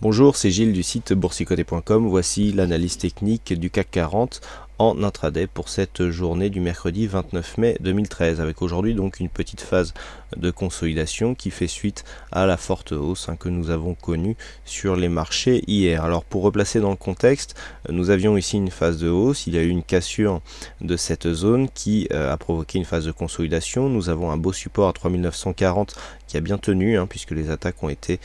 Bonjour, c'est Gilles du site boursicoté.com. Voici l'analyse technique du CAC 40 en intraday pour cette journée du mercredi 29 mai 2013, avec aujourd'hui donc une petite phase de consolidation qui fait suite à la forte hausse que nous avons connue sur les marchés hier. Alors pour replacer dans le contexte, nous avions ici une phase de hausse, il y a eu une cassure de cette zone qui a provoqué une phase de consolidation. Nous avons un beau support à 3940 qui a bien tenu, puisque les attaques ont été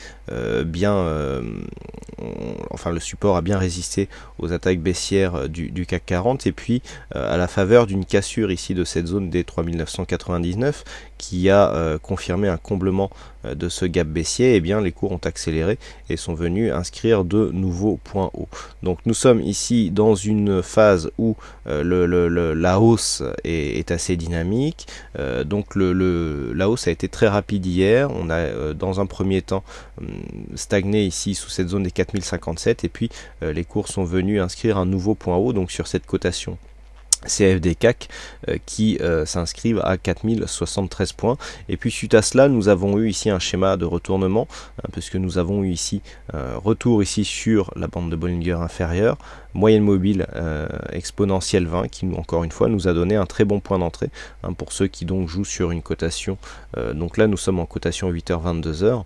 le support a bien résisté aux attaques baissières du CAC 40, et puis à la faveur d'une cassure ici de cette zone des 3999 qui a confirmé un comblement de ce gap baissier, les cours ont accéléré et sont venus inscrire de nouveaux points hauts. Donc nous sommes ici dans une phase où la hausse est assez dynamique. La hausse a été très rapide hier. On a dans un premier temps stagné ici sous cette zone des 4057, et puis les cours sont venus inscrire un nouveau point haut donc sur cette cotation CFD CAC qui s'inscrivent à 4073 points. Et puis suite à cela, nous avons eu ici un schéma de retournement, puisque nous avons eu ici retour ici sur la bande de Bollinger inférieure, moyenne mobile exponentielle 20 qui encore une fois nous a donné un très bon point d'entrée pour ceux qui donc jouent sur une cotation. Donc là nous sommes en cotation 8h-22h.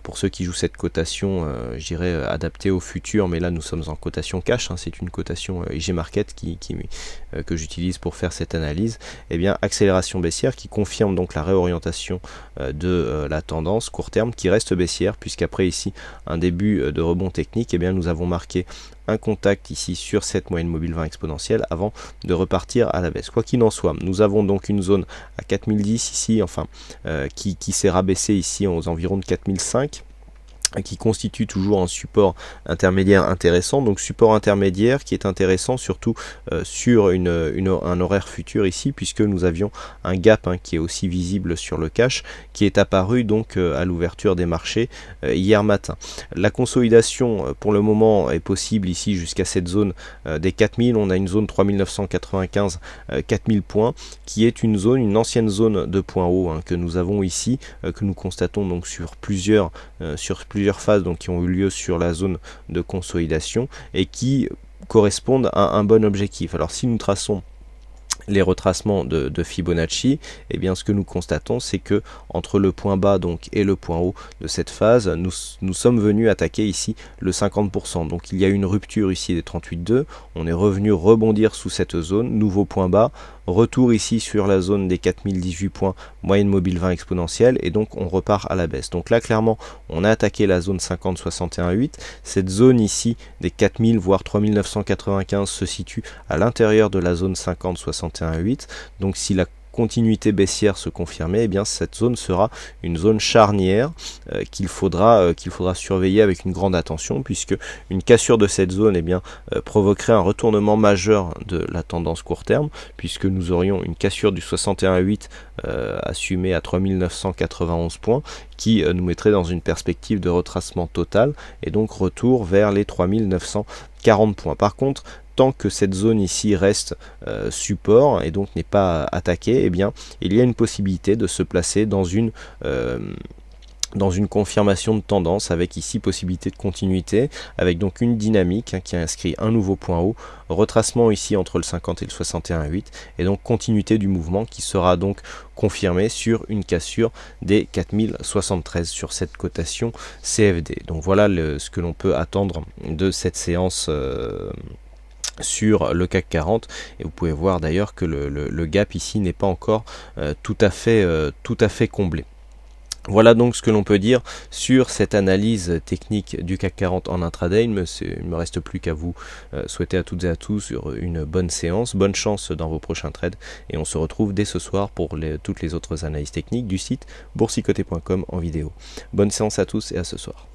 Pour ceux qui jouent cette cotation, je dirais adaptée au futur, mais là nous sommes en cotation cash, c'est une cotation IG Market que j'utilise pour faire cette analyse. Accélération baissière qui confirme donc la réorientation de la tendance court terme qui reste baissière, puisqu'après ici un début de rebond technique, nous avons marqué un contact ici sur cette moyenne mobile 20 exponentielle avant de repartir à la baisse. Quoi qu'il en soit, nous avons donc une zone à 4010 ici, qui s'est rabaissée ici aux environs de 4005, qui constitue toujours un support intermédiaire intéressant. Donc support intermédiaire qui est intéressant surtout sur un horaire futur ici, puisque nous avions un gap qui est aussi visible sur le cash, qui est apparu donc à l'ouverture des marchés hier matin. La consolidation pour le moment est possible ici jusqu'à cette zone des 4000. On a une zone 3995 4000 points qui est une ancienne zone de points hauts que nous avons ici, que nous constatons donc sur plusieurs phases qui ont eu lieu sur la zone de consolidation et qui correspondent à un bon objectif. Alors si nous traçons les retracements de Fibonacci, ce que nous constatons, c'est que entre le point bas et le point haut de cette phase, nous sommes venus attaquer ici le 50%. Donc il y a une rupture ici des 38,2, on est revenu rebondir sous cette zone, nouveau point bas, retour ici sur la zone des 4018 points, moyenne mobile 20 exponentielle, et donc on repart à la baisse. Donc là clairement on a attaqué la zone 50-61,8, cette zone ici des 4000 voire 3995 se situe à l'intérieur de la zone 50-61,8, donc si la continuité baissière se confirmer, cette zone sera une zone charnière qu'il faudra surveiller avec une grande attention, puisque une cassure de cette zone provoquerait un retournement majeur de la tendance court terme, puisque nous aurions une cassure du 61,8 assumée à 3991 points qui nous mettrait dans une perspective de retracement total et donc retour vers les 3940 points. Par contre, tant que cette zone ici reste support et donc n'est pas attaquée, il y a une possibilité de se placer dans une confirmation de tendance, avec ici possibilité de continuité, avec donc une dynamique qui inscrit un nouveau point haut, retracement ici entre le 50 et le 61,8, et donc continuité du mouvement qui sera donc confirmé sur une cassure des 4073 sur cette cotation CFD. Donc voilà ce que l'on peut attendre de cette séance sur le CAC 40, et vous pouvez voir d'ailleurs que le gap ici n'est pas encore tout à fait comblé. Voilà donc ce que l'on peut dire sur cette analyse technique du CAC 40 en intraday. Il me reste plus qu'à vous souhaiter à toutes et à tous sur une bonne séance, bonne chance dans vos prochains trades, et on se retrouve dès ce soir pour toutes les autres analyses techniques du site boursicoté.com en vidéo. Bonne séance à tous et à ce soir.